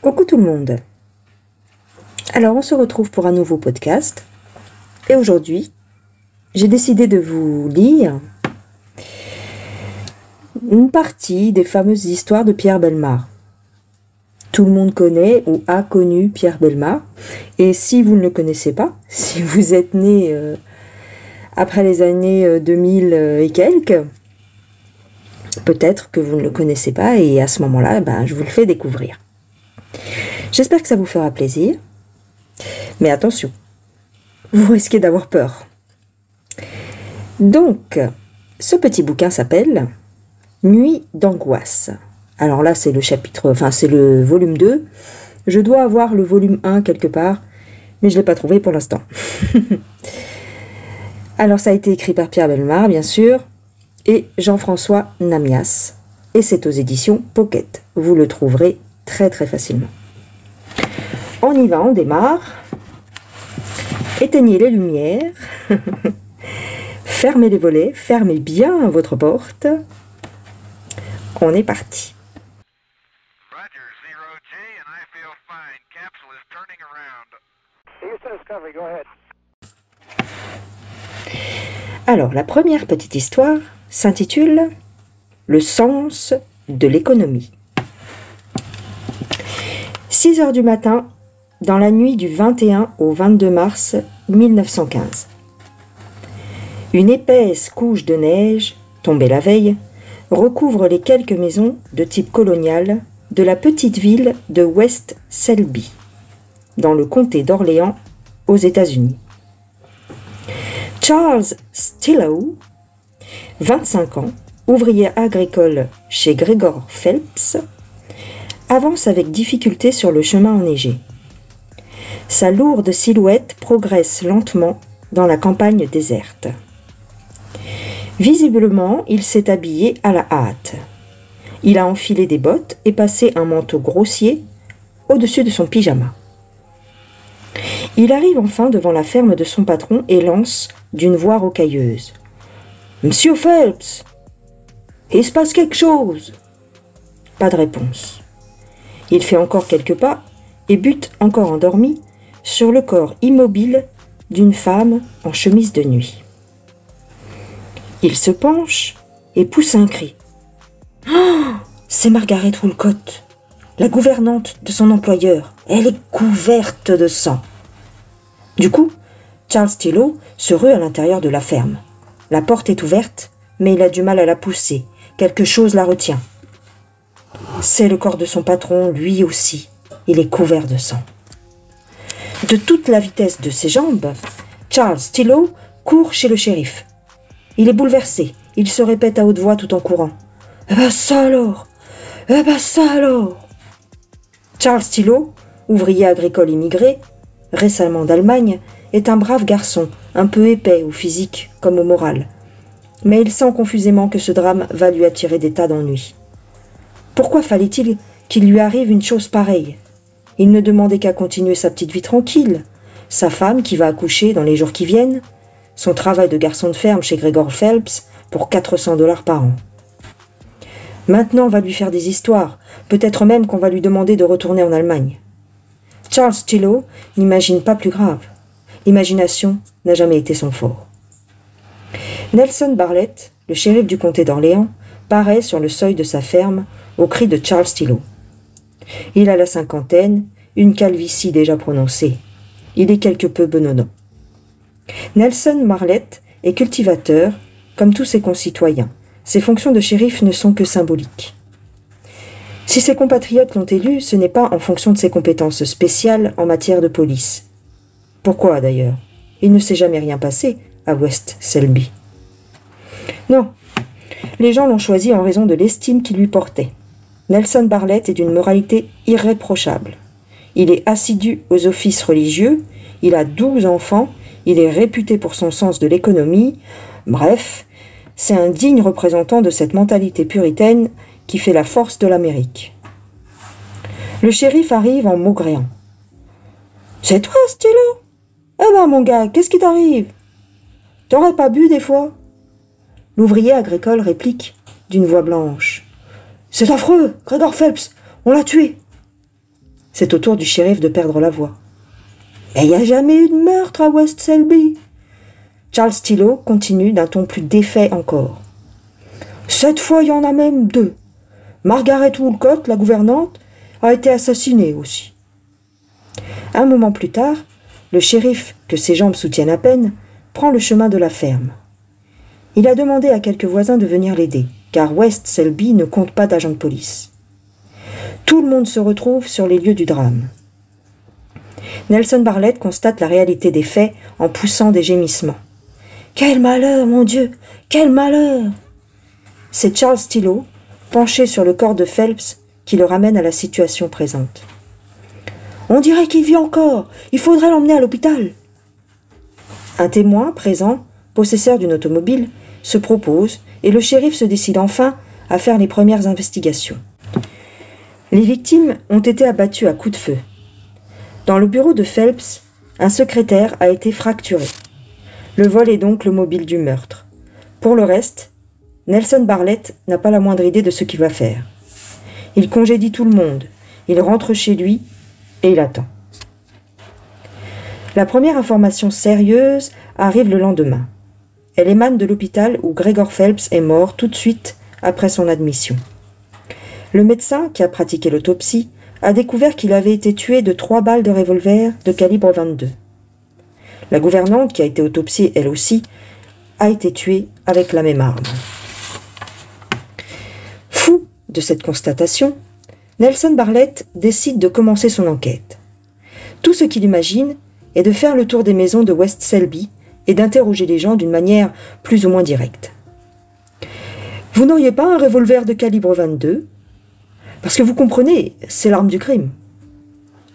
Coucou tout le monde. Alors on se retrouve pour un nouveau podcast et aujourd'hui j'ai décidé de vous lire une partie des fameuses histoires de Pierre Bellemare. Tout le monde connaît ou a connu Pierre Bellemare, et si vous ne le connaissez pas, si vous êtes né après les années 2000 et quelques, peut-être que vous ne le connaissez pas, et à ce moment-là, je vous le fais découvrir. J'espère que ça vous fera plaisir, mais attention, vous risquez d'avoir peur. Donc, ce petit bouquin s'appelle Nuit d'angoisse. Alors là, c'est c'est le volume 2. Je dois avoir le volume 1 quelque part, mais je ne l'ai pas trouvé pour l'instant. Alors, ça a été écrit par Pierre Bellemare, bien sûr, et Jean-François Namias. Et c'est aux éditions Pocket. Vous le trouverez très très facilement. On y va, on démarre. Éteignez les lumières. Fermez les volets, fermez bien votre porte. On est parti. Alors, la première petite histoire s'intitule « Le sens de l'économie ». 6 heures du matin, dans la nuit du 21 au 22 mars 1915. Une épaisse couche de neige, tombée la veille, recouvre les quelques maisons de type colonial de la petite ville de West Selby, dans le comté d'Orléans, aux États-Unis. Charles Stillow, 25 ans, ouvrier agricole chez Gregor Phelps, avance avec difficulté sur le chemin enneigé. Sa lourde silhouette progresse lentement dans la campagne déserte. Visiblement, il s'est habillé à la hâte. Il a enfilé des bottes et passé un manteau grossier au-dessus de son pyjama. Il arrive enfin devant la ferme de son patron et lance d'une voix rocailleuse « Monsieur Phelps, il se passe quelque chose ?» Pas de réponse. Il fait encore quelques pas et bute encore endormi sur le corps immobile d'une femme en chemise de nuit. Il se penche et pousse un cri. Oh, c'est Margaret Woolcott, la gouvernante de son employeur. Elle est couverte de sang. Du coup, Charles Stillow se rue à l'intérieur de la ferme. La porte est ouverte, mais il a du mal à la pousser. Quelque chose la retient. C'est le corps de son patron, lui aussi. Il est couvert de sang. De toute la vitesse de ses jambes, Charles Stillow court chez le shérif. Il est bouleversé. Il se répète à haute voix tout en courant. « Eh ben ça alors! Eh ben ça alors !» Charles Stillow, ouvrier agricole immigré, récemment d'Allemagne, est un brave garçon, un peu épais au physique comme au moral. Mais il sent confusément que ce drame va lui attirer des tas d'ennuis. Pourquoi fallait-il qu'il lui arrive une chose pareille? Il ne demandait qu'à continuer sa petite vie tranquille, sa femme qui va accoucher dans les jours qui viennent, son travail de garçon de ferme chez Gregor Phelps pour $400 par an. Maintenant, on va lui faire des histoires, peut-être même qu'on va lui demander de retourner en Allemagne. Charles Stillow n'imagine pas plus grave. L'imagination n'a jamais été son fort. Nelson Barlett, le shérif du comté d'Orléans, paraît sur le seuil de sa ferme au cri de Charles Stillow. Il a la cinquantaine, une calvitie déjà prononcée. Il est quelque peu benonnant. Nelson Barlett est cultivateur, comme tous ses concitoyens. Ses fonctions de shérif ne sont que symboliques. Si ses compatriotes l'ont élu, ce n'est pas en fonction de ses compétences spéciales en matière de police. Pourquoi d'ailleurs? Il ne s'est jamais rien passé à West Selby. Non, les gens l'ont choisi en raison de l'estime qu'il lui portait. Nelson Barlett est d'une moralité irréprochable. Il est assidu aux offices religieux, il a 12 enfants, il est réputé pour son sens de l'économie. Bref, c'est un digne représentant de cette mentalité puritaine qui fait la force de l'Amérique. Le shérif arrive en maugréant. « C'est toi, Stillow? Eh ben, mon gars, qu'est-ce qui t'arrive? T'aurais pas bu des fois ?» L'ouvrier agricole réplique d'une voix blanche. « C'est affreux, Gregor Phelps, on l'a tué. C'est au tour du shérif de perdre la voix. « Mais il n'y a jamais eu de meurtre à West Selby !» Charles Stilo continue d'un ton plus défait encore. « Cette fois, il y en a même 2. Margaret Woolcott, la gouvernante, a été assassinée aussi. » Un moment plus tard, le shérif, que ses jambes soutiennent à peine, prend le chemin de la ferme. Il a demandé à quelques voisins de venir l'aider, car West Selby ne compte pas d'agent de police. Tout le monde se retrouve sur les lieux du drame. Nelson Bartlett constate la réalité des faits en poussant des gémissements. « Quel malheur, mon Dieu! Quel malheur !» C'est Charles Stilo, penché sur le corps de Phelps, qui le ramène à la situation présente. « On dirait qu'il vit encore. Il faudrait l'emmener à l'hôpital. » Un témoin présent, possesseur d'une automobile, se propose et le shérif se décide enfin à faire les premières investigations. Les victimes ont été abattues à coups de feu. Dans le bureau de Phelps, un secrétaire a été fracturé. Le vol est donc le mobile du meurtre. Pour le reste, Nelson Bartlett n'a pas la moindre idée de ce qu'il va faire. Il congédie tout le monde, il rentre chez lui et il attend. La première information sérieuse arrive le lendemain. Elle émane de l'hôpital où Gregor Phelps est mort tout de suite après son admission. Le médecin qui a pratiqué l'autopsie a découvert qu'il avait été tué de 3 balles de revolver de calibre 22. La gouvernante, qui a été autopsiée elle aussi, a été tuée avec la même arme. Fou de cette constatation, Nelson Bartlett décide de commencer son enquête. Tout ce qu'il imagine est de faire le tour des maisons de West Selby et d'interroger les gens d'une manière plus ou moins directe. « Vous n'auriez pas un revolver de calibre 22 ? Parce que vous comprenez, c'est l'arme du crime. »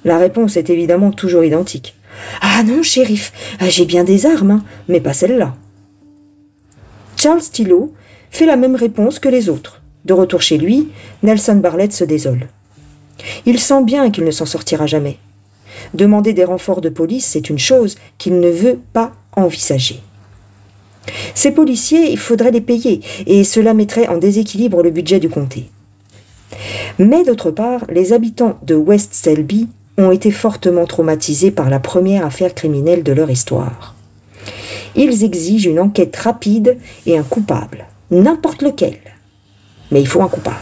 La réponse est évidemment toujours identique. « Ah non, shérif, j'ai bien des armes, hein, mais pas celle-là. » Charles Stilo fait la même réponse que les autres. De retour chez lui, Nelson Bartlett se désole. Il sent bien qu'il ne s'en sortira jamais. Demander des renforts de police, c'est une chose qu'il ne veut pas envisager. Ces policiers, il faudrait les payer, et cela mettrait en déséquilibre le budget du comté. Mais d'autre part, les habitants de West Selby ont été fortement traumatisés par la première affaire criminelle de leur histoire. Ils exigent une enquête rapide et un coupable, n'importe lequel. Mais il faut un coupable.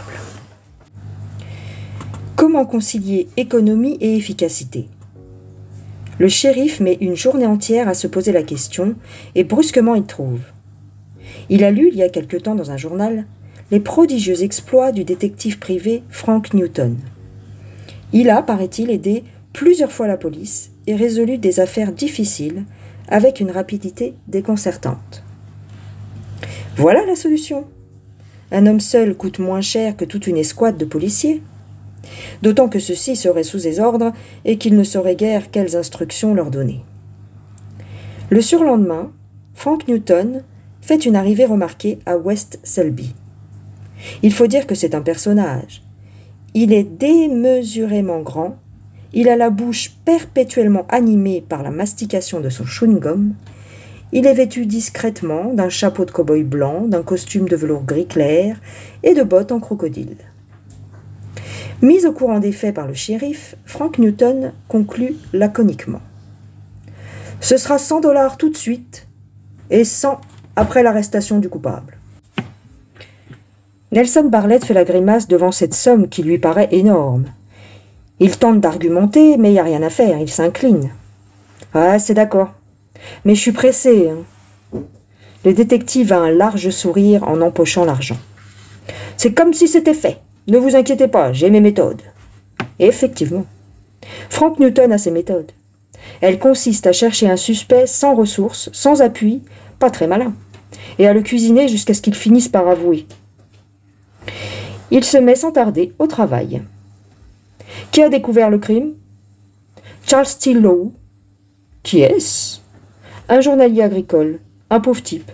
Comment concilier économie et efficacité ? Le shérif met une journée entière à se poser la question et brusquement il trouve. Il a lu il y a quelque temps dans un journal les prodigieux exploits du détective privé Frank Newton. Il a, paraît-il, aidé plusieurs fois la police et résolu des affaires difficiles avec une rapidité déconcertante. Voilà la solution. Un homme seul coûte moins cher que toute une escouade de policiers. D'autant que ceux-ci seraient sous ses ordres et qu'il ne saurait guère quelles instructions leur donner. Le surlendemain, Frank Newton fait une arrivée remarquée à West Selby. Il faut dire que c'est un personnage. Il est démesurément grand, il a la bouche perpétuellement animée par la mastication de son chewing-gum, il est vêtu discrètement d'un chapeau de cow-boy blanc, d'un costume de velours gris clair et de bottes en crocodile. Mis au courant des faits par le shérif, Frank Newton conclut laconiquement. « Ce sera 100 $ tout de suite et 100 après l'arrestation du coupable. » Nelson Bartlett fait la grimace devant cette somme qui lui paraît énorme. Il tente d'argumenter, mais il n'y a rien à faire, il s'incline. « Ah, c'est d'accord, mais je suis pressé. Hein. » Le détective a un large sourire en empochant l'argent. « C'est comme si c'était fait. Ne vous inquiétez pas, j'ai mes méthodes. » Et effectivement, Frank Newton a ses méthodes. Elles consistent à chercher un suspect sans ressources, sans appui, pas très malin, et à le cuisiner jusqu'à ce qu'il finisse par avouer. Il se met sans tarder au travail. Qui a découvert le crime ? Charles Stilo. Qui est-ce ? Un journalier agricole, un pauvre type.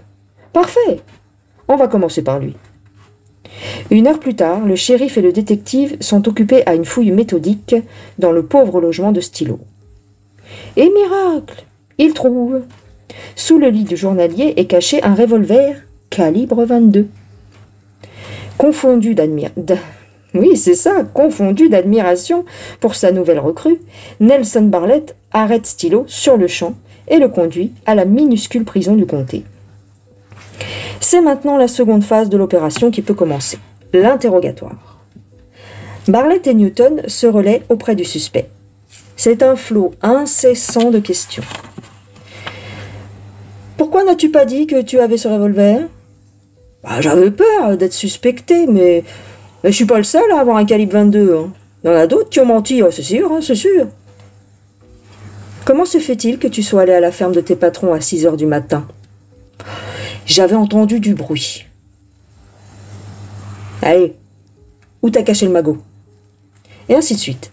Parfait. On va commencer par lui. 1 heure plus tard, le shérif et le détective sont occupés à une fouille méthodique dans le pauvre logement de Stilo. Et miracle, ils trouvent. Sous le lit du journalier est caché un revolver calibre 22. Confondu Oui, c'est ça, confondu d'admiration pour sa nouvelle recrue, Nelson Barlett arrête Stilo sur le champ et le conduit à la minuscule prison du comté. C'est maintenant la seconde phase de l'opération qui peut commencer, l'interrogatoire. Barlett et Newton se relaient auprès du suspect. C'est un flot incessant de questions. « Pourquoi n'as-tu pas dit que tu avais ce revolver ?»« J'avais peur d'être suspecté, mais je suis pas le seul à avoir un calibre 22. Hein. Il y en a d'autres qui ont menti, c'est sûr, hein, c'est sûr. » « Comment se fait-il que tu sois allé à la ferme de tes patrons à 6 heures du matin ?»« J'avais entendu du bruit. »« Allez, où t'as caché le magot ?» Et ainsi de suite.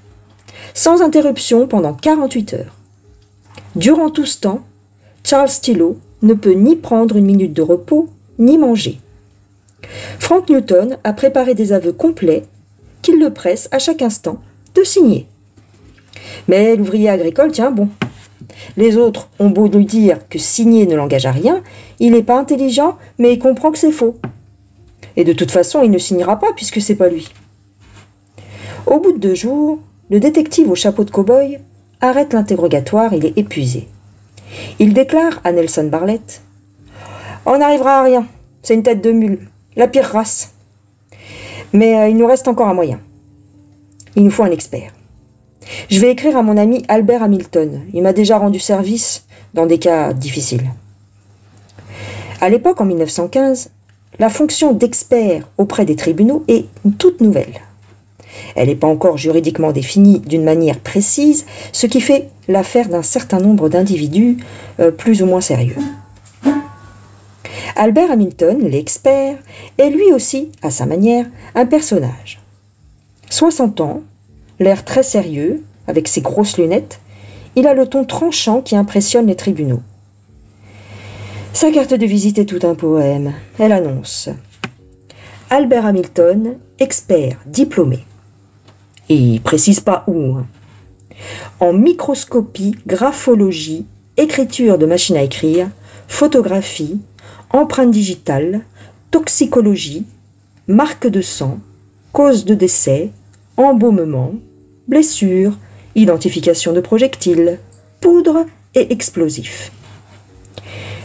Sans interruption pendant 48 heures. Durant tout ce temps, Charles Stilo ne peut ni prendre une minute de repos, ni manger. Frank Newton a préparé des aveux complets qu'il le presse à chaque instant de signer. Mais l'ouvrier agricole tient bon. Les autres ont beau lui dire que signer ne l'engage à rien, il n'est pas intelligent, mais il comprend que c'est faux. Et de toute façon, il ne signera pas puisque c'est pas lui. Au bout de 2 jours, le détective au chapeau de cow-boy arrête l'interrogatoire, il est épuisé. Il déclare à Nelson Barlett « On n'arrivera à rien, c'est une tête de mule, la pire race. Mais il nous reste encore un moyen. Il nous faut un expert. Je vais écrire à mon ami Albert Hamilton, il m'a déjà rendu service dans des cas difficiles. » À l'époque, en 1915, la fonction d'expert auprès des tribunaux est toute nouvelle. Elle n'est pas encore juridiquement définie d'une manière précise, ce qui fait l'affaire d'un certain nombre d'individus plus ou moins sérieux. Albert Hamilton, l'expert, est lui aussi, à sa manière, un personnage. 60 ans, l'air très sérieux, avec ses grosses lunettes, il a le ton tranchant qui impressionne les tribunaux. Sa carte de visite est tout un poème. Elle annonce « Albert Hamilton, expert diplômé ». Et il ne précise pas où. En microscopie, graphologie, écriture de machine à écrire, photographie, empreinte digitale, toxicologie, marque de sang, cause de décès, embaumement, blessure, identification de projectiles, poudre et explosifs.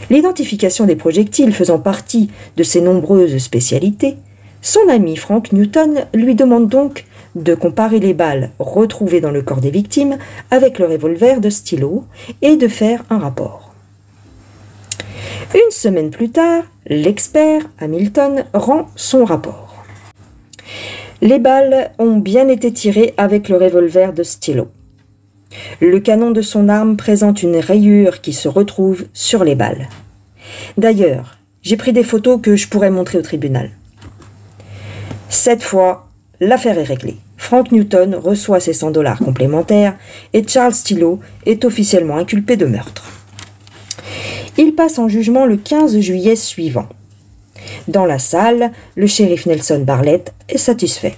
L'identification des projectiles faisant partie de ses nombreuses spécialités, son ami Frank Newton lui demande donc de comparer les balles retrouvées dans le corps des victimes avec le revolver de Stilo et de faire un rapport. Une semaine plus tard, l'expert Hamilton rend son rapport. Les balles ont bien été tirées avec le revolver de Stilo. Le canon de son arme présente une rayure qui se retrouve sur les balles. D'ailleurs, j'ai pris des photos que je pourrais montrer au tribunal. Cette fois, l'affaire est réglée. Frank Newton reçoit ses $100 complémentaires et Charles Stilo est officiellement inculpé de meurtre. Il passe en jugement le 15 juillet suivant. Dans la salle, le shérif Nelson Barlett est satisfait.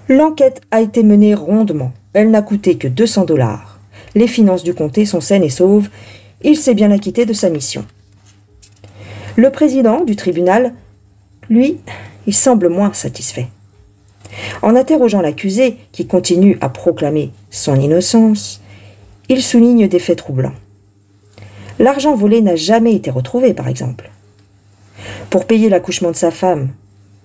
L'enquête a été menée rondement. Elle n'a coûté que $200. Les finances du comté sont saines et sauves. Il s'est bien acquitté de sa mission. Le président du tribunal, lui, il semble moins satisfait. En interrogeant l'accusé, qui continue à proclamer son innocence, il souligne des faits troublants. L'argent volé n'a jamais été retrouvé, par exemple. Pour payer l'accouchement de sa femme,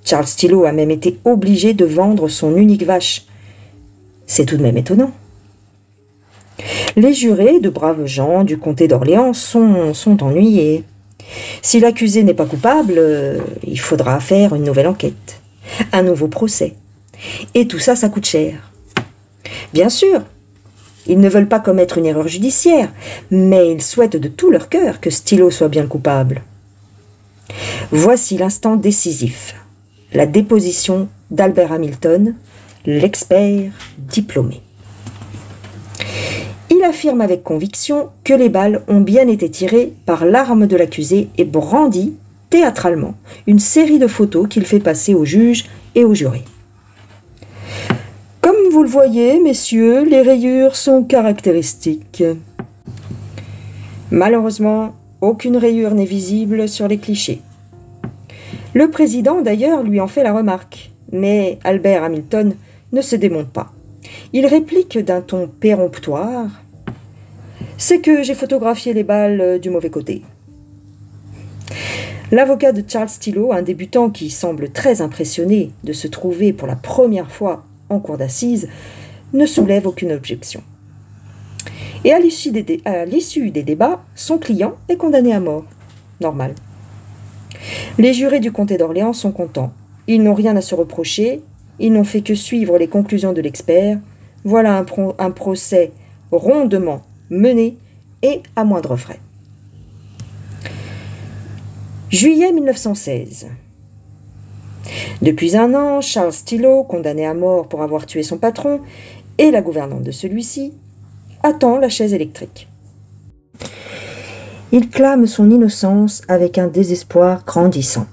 Charles Stilo a même été obligé de vendre son unique vache. C'est tout de même étonnant. Les jurés, de braves gens du comté d'Orléans, sont ennuyés. Si l'accusé n'est pas coupable, il faudra faire une nouvelle enquête, un nouveau procès. Et tout ça, ça coûte cher. Bien sûr, ils ne veulent pas commettre une erreur judiciaire, mais ils souhaitent de tout leur cœur que Stilo soit bien le coupable. Voici l'instant décisif, la déposition d'Albert Hamilton, l'expert diplômé. Il affirme avec conviction que les balles ont bien été tirées par l'arme de l'accusé et brandit théâtralement une série de photos qu'il fait passer aux juges et aux jurés. Comme vous le voyez, messieurs, les rayures sont caractéristiques. Malheureusement, aucune rayure n'est visible sur les clichés. Le président, d'ailleurs, lui en fait la remarque. Mais Albert Hamilton ne se démonte pas. Il réplique d'un ton péremptoire « C'est que j'ai photographié les balles du mauvais côté. » L'avocat de Charles Stilo, un débutant qui semble très impressionné de se trouver pour la première fois en cour d'assises, ne soulève aucune objection. Et à l'issue des débats, son client est condamné à mort. Normal. Les jurés du comté d'Orléans sont contents. Ils n'ont rien à se reprocher. Ils n'ont fait que suivre les conclusions de l'expert. Voilà un procès rondement mené et à moindre frais. Juillet 1916. Depuis un an, Charles Stilo, condamné à mort pour avoir tué son patron, et la gouvernante de celui-ci, attend la chaise électrique. Il clame son innocence avec un désespoir grandissant.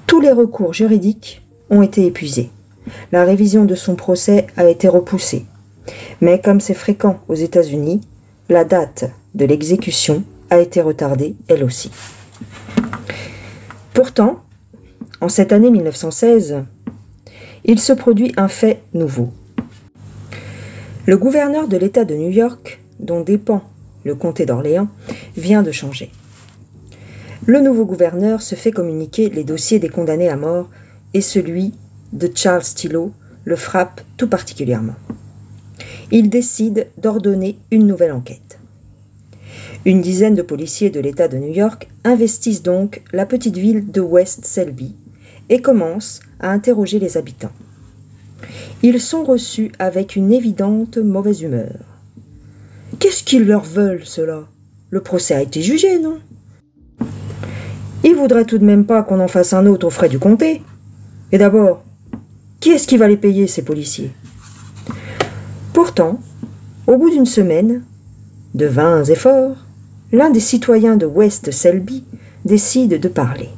Tous les recours juridiques ont été épuisés. La révision de son procès a été repoussée. Mais comme c'est fréquent aux États-Unis, la date de l'exécution a été retardée elle aussi. Pourtant, en cette année 1916, il se produit un fait nouveau. Le gouverneur de l'État de New York, dont dépend le comté d'Orléans, vient de changer. Le nouveau gouverneur se fait communiquer les dossiers des condamnés à mort et celui de Charles Stilo le frappe tout particulièrement. Il décide d'ordonner une nouvelle enquête. Une dizaine de policiers de l'État de New York investissent donc la petite ville de West Selby et commencent à interroger les habitants. Ils sont reçus avec une évidente mauvaise humeur. Qu'est-ce qu'ils leur veulent, ceux-là? Le procès a été jugé, non? Ils voudraient tout de même pas qu'on en fasse un autre aux frais du comté. Et d'abord, qui est-ce qui va les payer, ces policiers? Pourtant, au bout d'une semaine, de vains efforts, l'un des citoyens de West Selby décide de parler.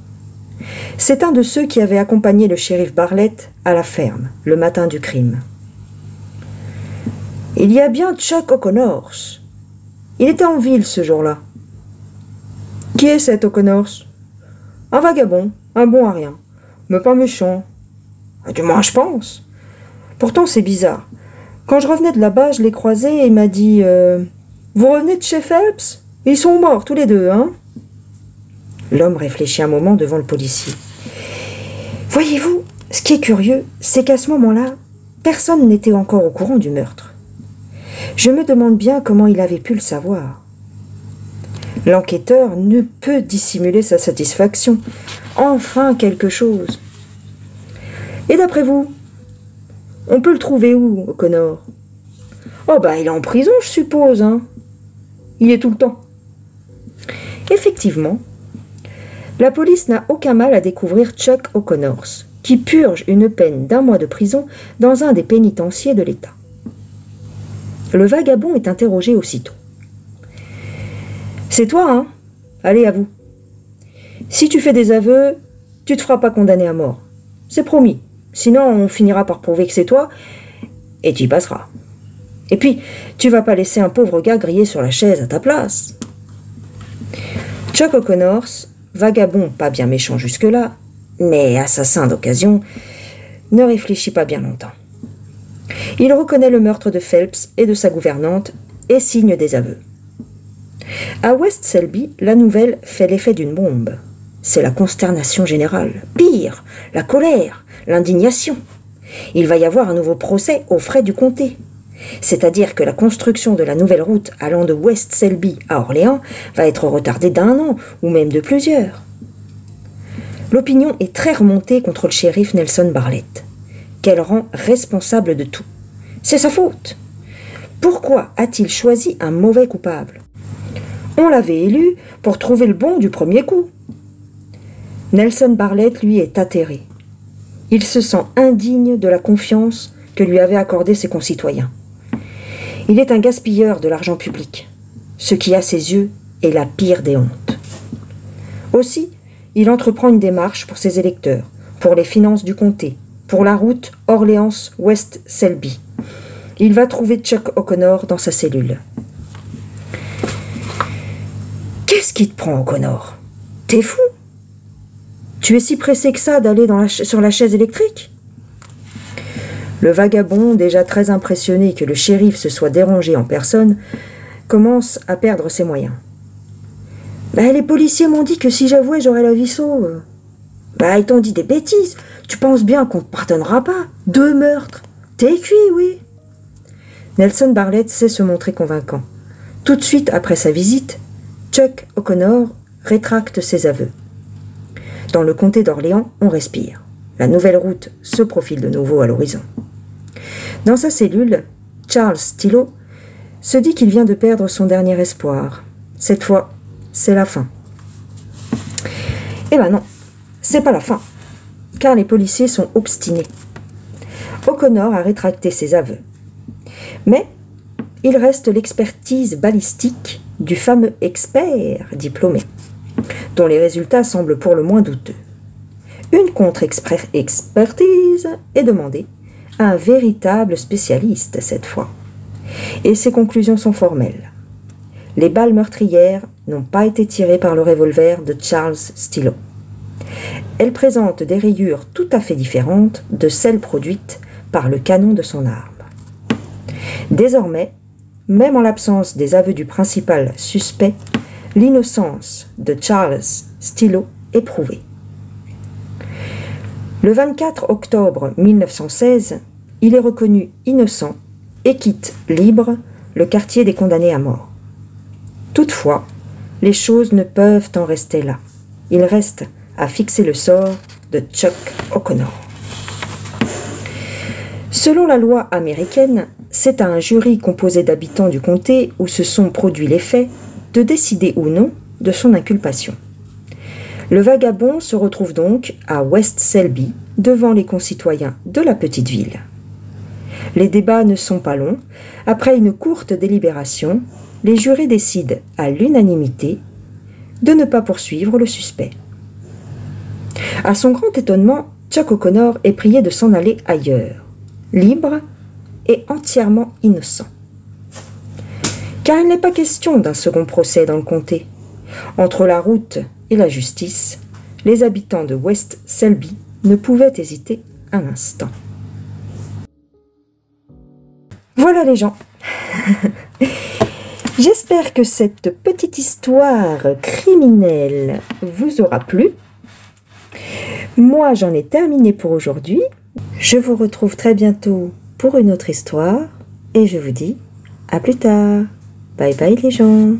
C'est un de ceux qui avaient accompagné le shérif Bartlett à la ferme, le matin du crime. « Il y a bien Chuck O'Connors. Il était en ville ce jour-là. »« Qui est cet O'Connors ?»« Un vagabond, un bon à rien, mais pas méchant. Du moins, je pense. Pourtant, c'est bizarre. Quand je revenais de là-bas, je l'ai croisé et il m'a dit « Vous revenez de chez Phelps? Ils sont morts tous les deux, hein ?» L'homme réfléchit un moment devant le policier. « Voyez-vous, ce qui est curieux, c'est qu'à ce moment-là, personne n'était encore au courant du meurtre. Je me demande bien comment il avait pu le savoir. » L'enquêteur ne peut dissimuler sa satisfaction. Enfin quelque chose. « Et d'après vous, on peut le trouver où, O'Connor ? » « Oh bah, il est en prison, je suppose, hein. Il est tout le temps. » Effectivement, la police n'a aucun mal à découvrir Chuck O'Connors, qui purge une peine d'1 mois de prison dans un des pénitenciers de l'État. Le vagabond est interrogé aussitôt. « C'est toi, hein? Allez, avoue. Si tu fais des aveux, tu te feras pas condamner à mort. C'est promis. Sinon, on finira par prouver que c'est toi, et tu y passeras. Et puis, tu vas pas laisser un pauvre gars griller sur la chaise à ta place. » Chuck O'Connors, vagabond pas bien méchant jusque-là, mais assassin d'occasion, ne réfléchit pas bien longtemps. Il reconnaît le meurtre de Phelps et de sa gouvernante et signe des aveux. À West Selby, la nouvelle fait l'effet d'une bombe. C'est la consternation générale. Pire, la colère, l'indignation. Il va y avoir un nouveau procès aux frais du comté. C'est-à-dire que la construction de la nouvelle route allant de West Selby à Orléans va être retardée d'1 an, ou même de plusieurs. L'opinion est très remontée contre le shérif Nelson Bartlett, qu'elle rend responsable de tout. C'est sa faute. Pourquoi a-t-il choisi un mauvais coupable? On l'avait élu pour trouver le bon du premier coup. Nelson Bartlett, lui, est atterré. Il se sent indigne de la confiance que lui avaient accordée ses concitoyens. Il est un gaspilleur de l'argent public, ce qui, à ses yeux, est la pire des hontes. Aussi, il entreprend une démarche pour ses électeurs, pour les finances du comté, pour la route Orléans-West Selby. Il va trouver Chuck O'Connor dans sa cellule. « Qu'est-ce qui te prend, O'Connor? T'es fou? Tu es si pressé que ça d'aller sur la chaise électrique ?» Le vagabond, déjà très impressionné que le shérif se soit dérangé en personne, commence à perdre ses moyens. « Les policiers m'ont dit que si j'avouais, j'aurais la vie sauve. »« Ils t'ont dit des bêtises. Tu penses bien qu'on ne pardonnera pas. 2 meurtres. T'es cuit, oui. » Nelson Bartlett sait se montrer convaincant. Tout de suite après sa visite, Chuck O'Connor rétracte ses aveux. Dans le comté d'Orléans, on respire. La nouvelle route se profile de nouveau à l'horizon. Dans sa cellule, Charles Stilo se dit qu'il vient de perdre son dernier espoir. Cette fois, c'est la fin. Eh ben non, c'est pas la fin, car les policiers sont obstinés. O'Connor a rétracté ses aveux. Mais il reste l'expertise balistique du fameux expert diplômé, dont les résultats semblent pour le moins douteux. Une contre-expertise est demandée à un véritable spécialiste cette fois. Et ses conclusions sont formelles. Les balles meurtrières n'ont pas été tirées par le revolver de Charles Stilo. Elles présentent des rayures tout à fait différentes de celles produites par le canon de son arme. Désormais, même en l'absence des aveux du principal suspect, l'innocence de Charles Stilo est prouvée. Le 24 octobre 1916, il est reconnu innocent et quitte libre le quartier des condamnés à mort. Toutefois, les choses ne peuvent en rester là. Il reste à fixer le sort de Chuck O'Connor. Selon la loi américaine, c'est à un jury composé d'habitants du comté où se sont produits les faits de décider ou non de son inculpation. Le vagabond se retrouve donc à West Selby, devant les concitoyens de la petite ville. Les débats ne sont pas longs. Après une courte délibération, les jurés décident à l'unanimité de ne pas poursuivre le suspect. À son grand étonnement, Chuck O'Connor est prié de s'en aller ailleurs, libre et entièrement innocent. Car il n'est pas question d'un second procès dans le comté. Entre la route et la justice, les habitants de West Selby ne pouvaient hésiter un instant. Voilà les gens. J'espère que cette petite histoire criminelle vous aura plu. Moi, j'en ai terminé pour aujourd'hui. Je vous retrouve très bientôt pour une autre histoire et je vous dis à plus tard. Bye bye les gens.